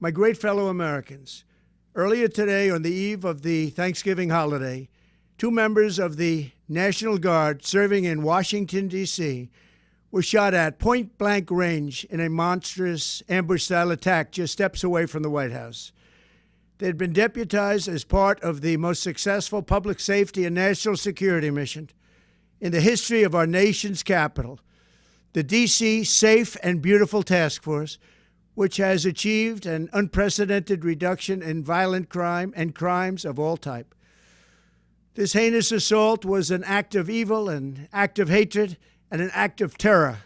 My great fellow Americans, earlier today on the eve of the Thanksgiving holiday, two members of the National Guard serving in Washington, D.C. were shot at point-blank range in a monstrous ambush-style attack just steps away from the White House. They had been deputized as part of the most successful public safety and national security mission in the history of our nation's capital, the D.C. Safe and Beautiful Task Force, which has achieved an unprecedented reduction in violent crime and crimes of all type. This heinous assault was an act of evil, an act of hatred, and an act of terror.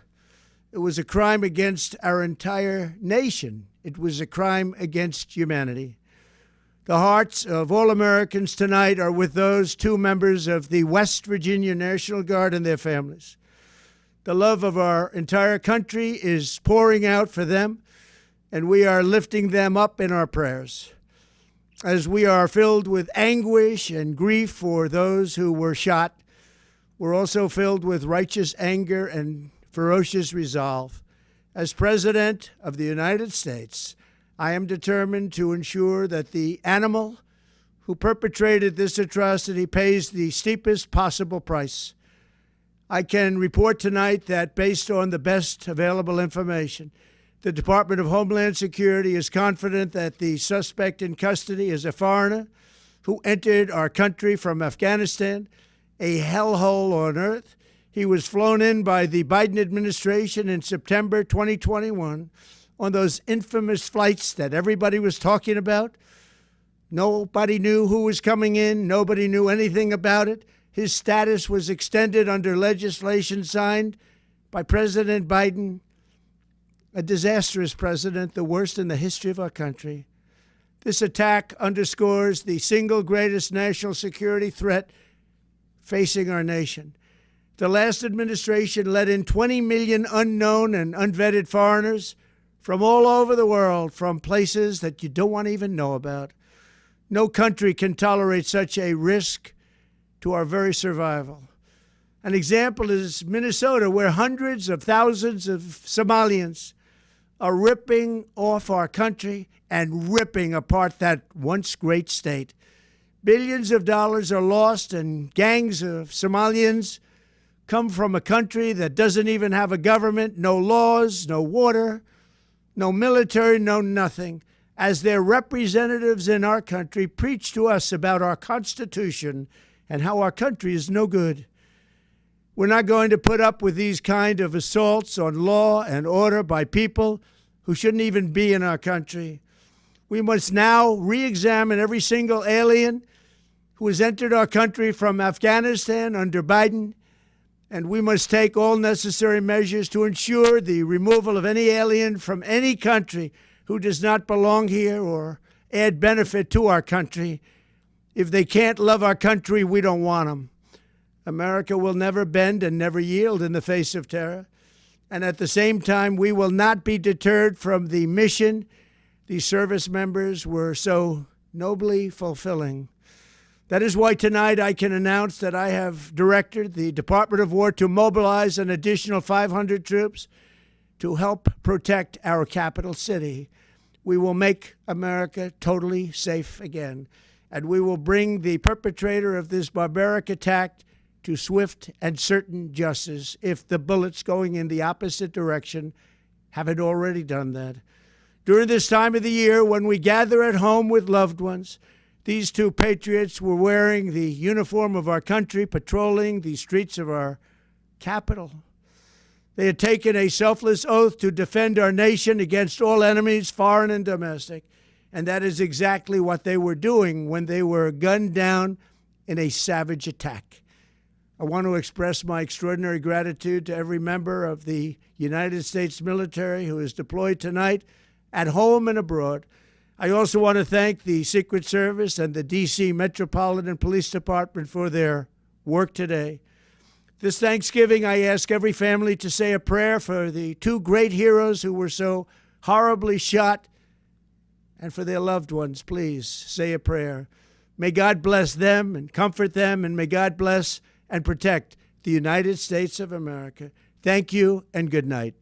It was a crime against our entire nation. It was a crime against humanity. The hearts of all Americans tonight are with those two members of the West Virginia National Guard and their families. The love of our entire country is pouring out for them, and we are lifting them up in our prayers. As we are filled with anguish and grief for those who were shot, we're also filled with righteous anger and ferocious resolve. As President of the United States, I am determined to ensure that the animal who perpetrated this atrocity pays the steepest possible price. I can report tonight that based on the best available information, the Department of Homeland Security is confident that the suspect in custody is a foreigner who entered our country from Afghanistan, a hellhole on earth. He was flown in by the Biden administration in September 2021 on those infamous flights that everybody was talking about. Nobody knew who was coming in. Nobody knew anything about it. His status was extended under legislation signed by President Biden, a disastrous president, the worst in the history of our country. This attack underscores the single greatest national security threat facing our nation. The last administration let in 20 million unknown and unvetted foreigners from all over the world, from places that you don't want to even know about. No country can tolerate such a risk to our very survival. An example is Minnesota, where hundreds of thousands of Somalians are ripping off our country and ripping apart that once great state. Billions of dollars are lost, and gangs of Somalians come from a country that doesn't even have a government, no laws, no water, no military, no nothing. As their representatives in our country preach to us about our Constitution and how our country is no good. We're not going to put up with these kind of assaults on law and order by people who shouldn't even be in our country. We must now re-examine every single alien who has entered our country from Afghanistan under Biden, and we must take all necessary measures to ensure the removal of any alien from any country who does not belong here or add benefit to our country. If they can't love our country, we don't want them. America will never bend and never yield in the face of terror. And at the same time, we will not be deterred from the mission these service members were so nobly fulfilling. That is why tonight I can announce that I have directed the Department of War to mobilize an additional 500 troops to help protect our capital city. We will make America totally safe again, and we will bring the perpetrator of this barbaric attack to swift and certain justice if the bullets going in the opposite direction haven't already done that. During this time of the year, when we gather at home with loved ones, these two patriots were wearing the uniform of our country, patrolling the streets of our capital. They had taken a selfless oath to defend our nation against all enemies, foreign and domestic, and that is exactly what they were doing when they were gunned down in a savage attack. I want to express my extraordinary gratitude to every member of the United States military who is deployed tonight, at home and abroad. I also want to thank the Secret Service and the D.C. Metropolitan Police Department for their work today. This Thanksgiving, I ask every family to say a prayer for the two great heroes who were so horribly shot, and for their loved ones. Please say a prayer. May God bless them and comfort them, and may God bless and protect the United States of America. Thank you and good night.